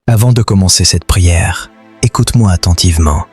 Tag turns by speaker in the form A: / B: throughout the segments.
A: Avant de commencer cette prière, écoute-moi attentivement.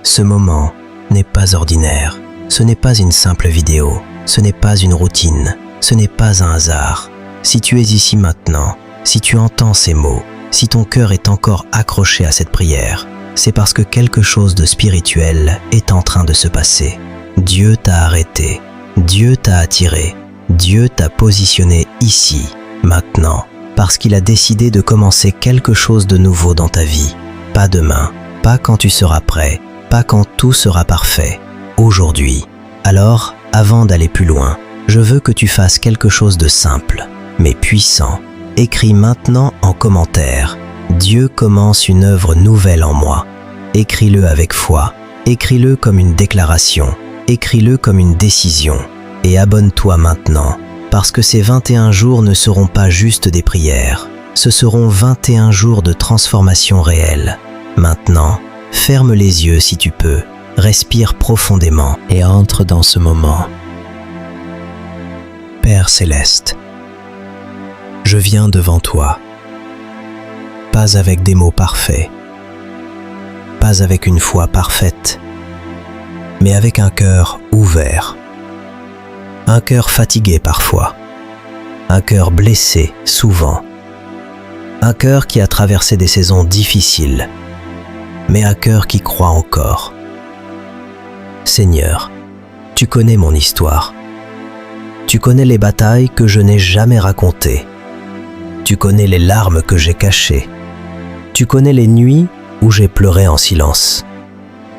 A: Ce moment n'est pas ordinaire. Ce n'est pas une simple vidéo. Ce n'est pas une routine. Ce n'est pas un hasard. Si tu es ici maintenant, si tu entends ces mots, si ton cœur est encore accroché à cette prière, c'est parce que quelque chose de spirituel est en train de se passer. Dieu t'a arrêté. Dieu t'a attiré. Dieu t'a positionné ici, maintenant, parce qu'il a décidé de commencer quelque chose de nouveau dans ta vie. Pas demain, pas quand tu seras prêt, pas quand tout sera parfait. Aujourd'hui. Alors, avant d'aller plus loin, je veux que tu fasses quelque chose de simple, mais puissant. Écris maintenant en commentaire « Dieu commence une œuvre nouvelle en moi ». Écris-le avec foi, écris-le comme une déclaration, écris-le comme une décision. Et abonne-toi maintenant, parce que ces 21 jours ne seront pas juste des prières. Ce seront 21 jours de transformation réelle. Maintenant, ferme les yeux si tu peux, respire profondément et entre dans ce moment. Père Céleste, je viens devant toi, pas avec des mots parfaits, pas avec une foi parfaite, mais avec un cœur ouvert, un cœur fatigué parfois, un cœur blessé souvent, un cœur qui a traversé des saisons difficiles, mais un cœur qui croit encore. Seigneur, tu connais mon histoire. Tu connais les batailles que je n'ai jamais racontées. Tu connais les larmes que j'ai cachées. Tu connais les nuits où j'ai pleuré en silence.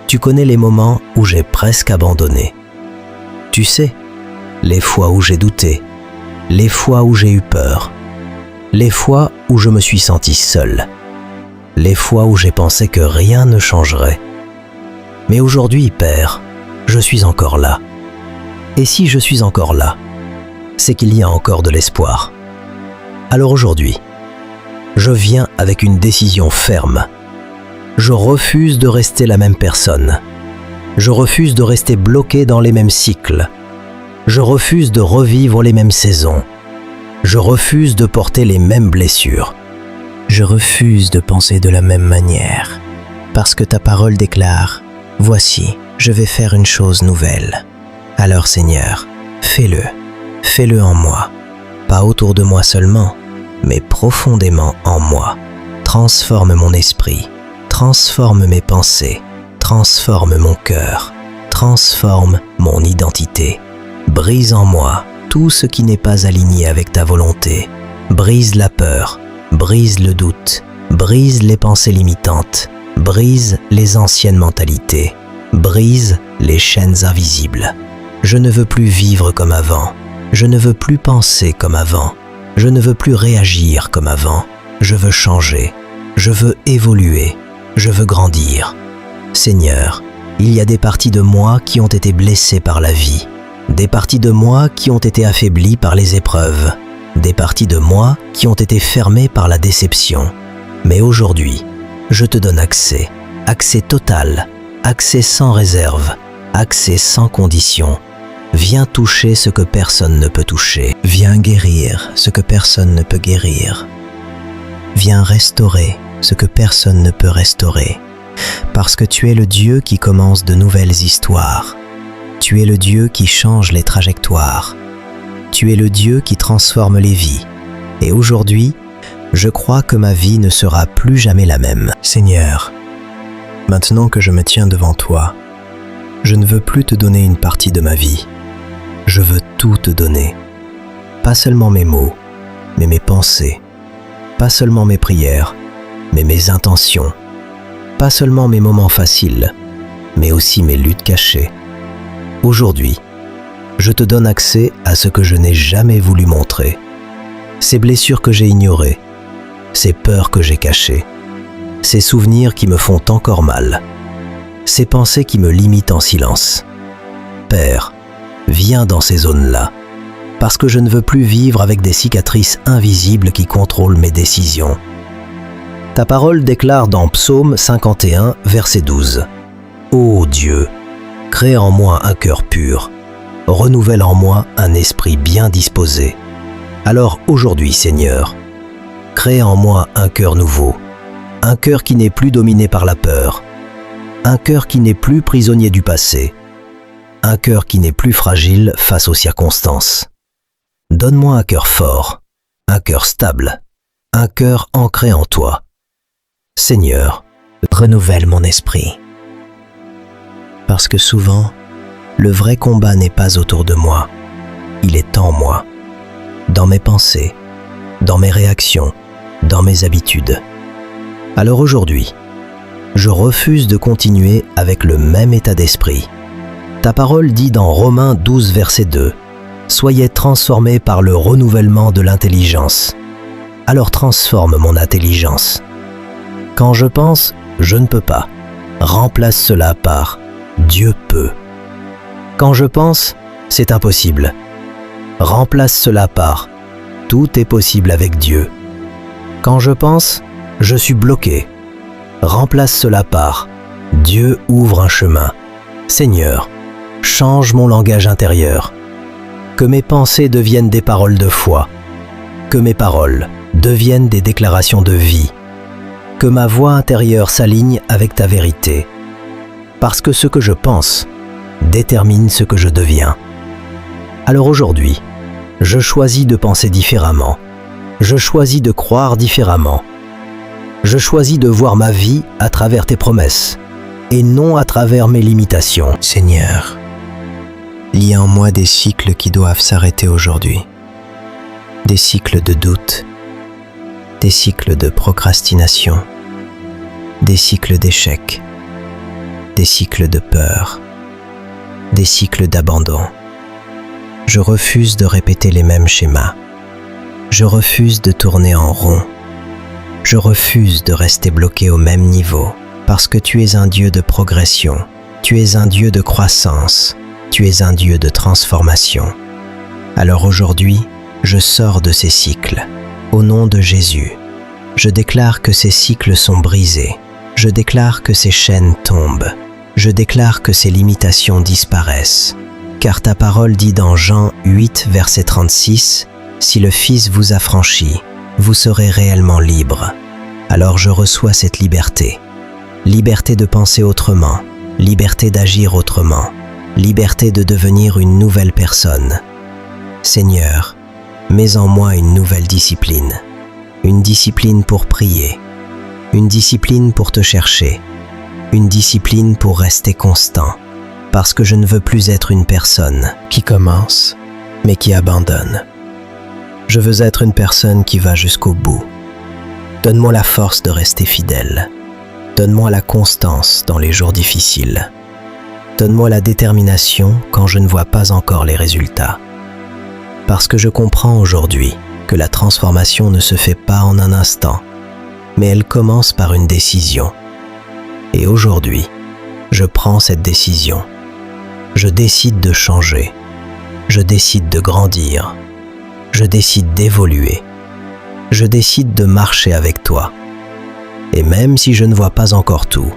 A: Tu connais les moments où j'ai presque abandonné. Tu sais, les fois où j'ai douté, les fois où j'ai eu peur, les fois où je me suis senti seul, les fois où j'ai pensé que rien ne changerait. Mais aujourd'hui, Père, je suis encore là. Et si je suis encore là, c'est qu'il y a encore de l'espoir. Alors aujourd'hui, je viens avec une décision ferme. Je refuse de rester la même personne. Je refuse de rester bloqué dans les mêmes cycles. Je refuse de revivre les mêmes saisons. Je refuse de porter les mêmes blessures. Je refuse de penser de la même manière. Parce que ta parole déclare « Voici, je vais faire une chose nouvelle. » Alors Seigneur, fais-le. Fais-le en moi. Pas autour de moi seulement, mais profondément en moi. Transforme mon esprit. Transforme mes pensées. Transforme mon cœur. Transforme mon identité. Brise en moi tout ce qui n'est pas aligné avec ta volonté. Brise la peur, brise le doute, brise les pensées limitantes, brise les anciennes mentalités, brise les chaînes invisibles. Je ne veux plus vivre comme avant. Je ne veux plus penser comme avant. Je ne veux plus réagir comme avant. Je veux changer. Je veux évoluer. Je veux grandir. Seigneur, il y a des parties de moi qui ont été blessées par la vie. Des parties de moi qui ont été affaiblies par les épreuves. Des parties de moi qui ont été fermées par la déception. Mais aujourd'hui, je te donne accès. Accès total. Accès sans réserve. Accès sans condition. Viens toucher ce que personne ne peut toucher. Viens guérir ce que personne ne peut guérir. Viens restaurer ce que personne ne peut restaurer. Parce que tu es le Dieu qui commence de nouvelles histoires. Tu es le Dieu qui change les trajectoires. Tu es le Dieu qui transforme les vies. Et aujourd'hui, je crois que ma vie ne sera plus jamais la même. Seigneur, maintenant que je me tiens devant toi, je ne veux plus te donner une partie de ma vie. Je veux tout te donner. Pas seulement mes mots, mais mes pensées. Pas seulement mes prières, mais mes intentions. Pas seulement mes moments faciles, mais aussi mes luttes cachées. Aujourd'hui, je te donne accès à ce que je n'ai jamais voulu montrer. Ces blessures que j'ai ignorées, ces peurs que j'ai cachées, ces souvenirs qui me font encore mal, ces pensées qui me limitent en silence. Père, viens dans ces zones-là, parce que je ne veux plus vivre avec des cicatrices invisibles qui contrôlent mes décisions. Ta parole déclare dans Psaume 51, verset 12 « Ô Dieu, crée en moi un cœur pur, renouvelle en moi un esprit bien disposé. Alors aujourd'hui, Seigneur, crée en moi un cœur nouveau, un cœur qui n'est plus dominé par la peur, un cœur qui n'est plus prisonnier du passé, un cœur qui n'est plus fragile face aux circonstances. Donne-moi un cœur fort, un cœur stable, un cœur ancré en toi. Seigneur, renouvelle mon esprit. Parce que souvent, le vrai combat n'est pas autour de moi, il est en moi, dans mes pensées, dans mes réactions, dans mes habitudes. Alors aujourd'hui, je refuse de continuer avec le même état d'esprit. Ta parole dit dans Romains 12, verset 2, « Soyez transformés par le renouvellement de l'intelligence. » Alors transforme mon intelligence. Quand je pense, je ne peux pas. Remplace cela par « Dieu peut ». Quand je pense, c'est impossible. Remplace cela par « Tout est possible avec Dieu ». Quand je pense, je suis bloqué. Remplace cela par « Dieu ouvre un chemin ». Seigneur, change mon langage intérieur. Que mes pensées deviennent des paroles de foi. Que mes paroles deviennent des déclarations de vie. Que ma voix intérieure s'aligne avec ta vérité. Parce que ce que je pense détermine ce que je deviens. Alors aujourd'hui, je choisis de penser différemment. Je choisis de croire différemment. Je choisis de voir ma vie à travers tes promesses et non à travers mes limitations.
B: Seigneur, il y a en moi des cycles qui doivent s'arrêter aujourd'hui. Des cycles de doute, des cycles de procrastination, des cycles d'échec, des cycles de peur, des cycles d'abandon. Je refuse de répéter les mêmes schémas. Je refuse de tourner en rond. Je refuse de rester bloqué au même niveau, parce que tu es un Dieu de progression, tu es un Dieu de croissance, tu es un Dieu de transformation. Alors aujourd'hui, je sors de ces cycles. Au nom de Jésus, je déclare que ces cycles sont brisés. Je déclare que ces chaînes tombent. Je déclare que ces limitations disparaissent. Car ta parole dit dans Jean 8, verset 36, « Si le Fils vous affranchit, vous serez réellement libre. » Alors je reçois cette liberté. Liberté de penser autrement, liberté d'agir autrement, liberté de devenir une nouvelle personne. Seigneur, mets en moi une nouvelle discipline. Une discipline pour prier, une discipline pour te chercher, une discipline pour rester constant, parce que je ne veux plus être une personne qui commence, mais qui abandonne. Je veux être une personne qui va jusqu'au bout. Donne-moi la force de rester fidèle. Donne-moi la constance dans les jours difficiles. Donne-moi la détermination quand je ne vois pas encore les résultats. Parce que je comprends aujourd'hui que la transformation ne se fait pas en un instant, mais elle commence par une décision. Et aujourd'hui, je prends cette décision. Je décide de changer. Je décide de grandir. Je décide d'évoluer. Je décide de marcher avec toi. Et même si je ne vois pas encore tout,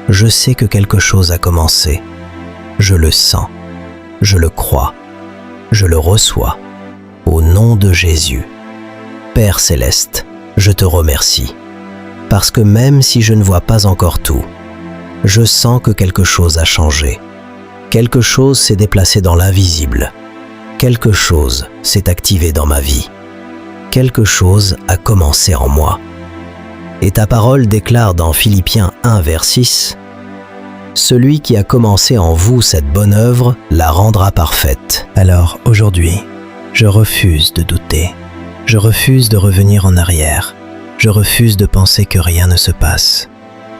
B: je sais que quelque chose a commencé. Je le sens. Je le crois. Je le reçois. Au nom de Jésus. Père Céleste, je te remercie. Parce que même si je ne vois pas encore tout, je sens que quelque chose a changé. Quelque chose s'est déplacé dans l'invisible. Quelque chose s'est activé dans ma vie. Quelque chose a commencé en moi. Et ta parole déclare dans Philippiens 1, vers 6, « Celui qui a commencé en vous cette bonne œuvre la rendra parfaite. » Alors aujourd'hui, je refuse de douter. Je refuse de revenir en arrière. Je refuse de penser que rien ne se passe.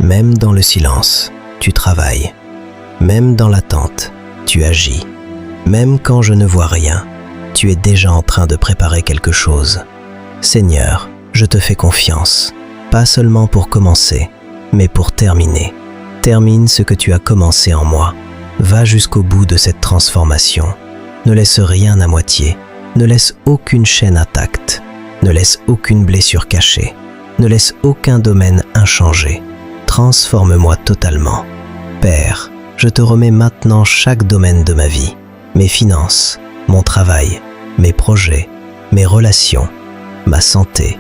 B: Même dans le silence, tu travailles. Même dans l'attente, tu agis. Même quand je ne vois rien, tu es déjà en train de préparer quelque chose. Seigneur, je te fais confiance. Pas seulement pour commencer, mais pour terminer. Termine ce que tu as commencé en moi. Va jusqu'au bout de cette transformation. Ne laisse rien à moitié. Ne laisse aucune chaîne intacte. Ne laisse aucune blessure cachée. Ne laisse aucun domaine inchangé. Transforme-moi totalement. Père, je te remets maintenant chaque domaine de ma vie. Mes finances, mon travail, mes projets, mes relations, ma santé,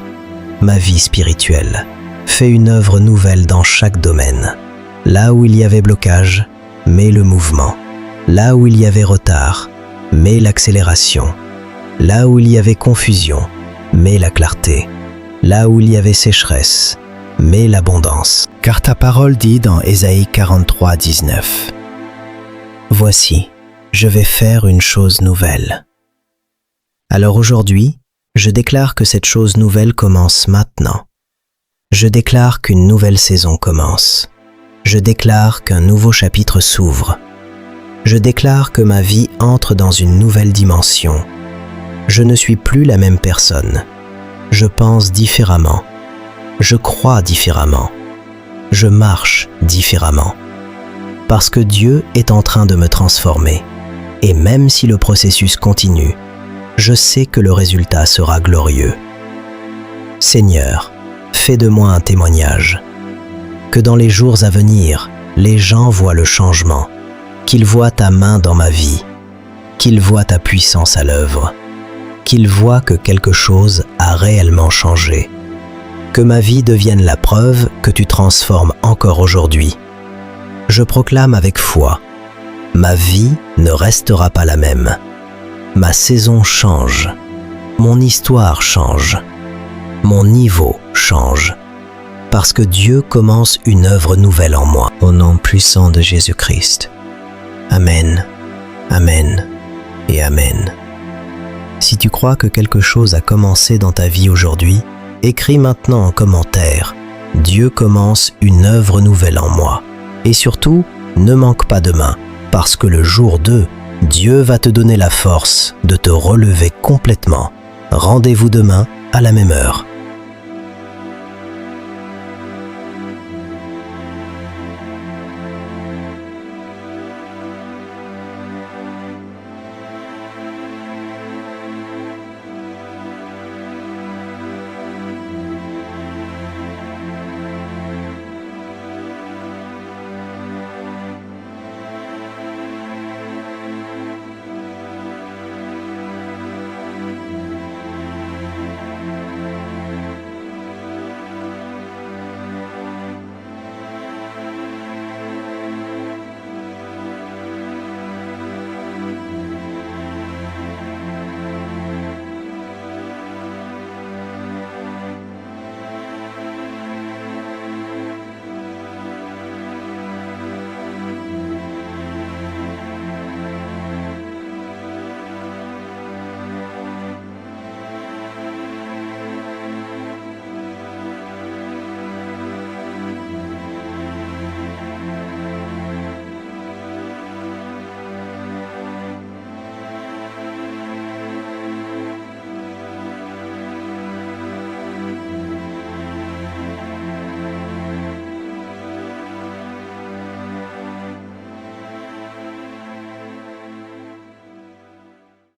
B: ma vie spirituelle.
A: Fais une œuvre nouvelle dans chaque domaine. Là où il y avait blocage, mets le mouvement. Là où il y avait retard, mets l'accélération. Là où il y avait confusion, mets la clarté. Là où il y avait sécheresse, mets l'abondance.
B: Car ta parole dit dans Ésaïe 43, 19 : Voici, je vais faire une chose nouvelle. Alors aujourd'hui, je déclare que cette chose nouvelle commence maintenant. Je déclare qu'une nouvelle saison commence. Je déclare qu'un nouveau chapitre s'ouvre. Je déclare que ma vie entre dans une nouvelle dimension. Je ne suis plus la même personne. Je pense différemment. Je crois différemment. Je marche différemment. Parce que Dieu est en train de me transformer. Et même si le processus continue, je sais que le résultat sera glorieux. Seigneur, fais de moi un témoignage. Que dans les jours à venir, les gens voient le changement, qu'ils voient ta main dans ma vie, qu'ils voient ta puissance à l'œuvre, qu'ils voient que quelque chose a réellement changé. Que ma vie devienne la preuve que tu transformes encore aujourd'hui. Je proclame avec foi, ma vie ne restera pas la même. Ma saison change, mon histoire change, mon niveau change. Parce que Dieu commence une œuvre nouvelle en moi. Au nom puissant de Jésus-Christ. Amen, Amen et Amen. Si tu crois que quelque chose a commencé dans ta vie aujourd'hui, écris maintenant en commentaire « Dieu commence une œuvre nouvelle en moi ». Et surtout, ne manque pas demain, parce que le jour 2, Dieu va te donner la force de te relever complètement. Rendez-vous demain à la même heure.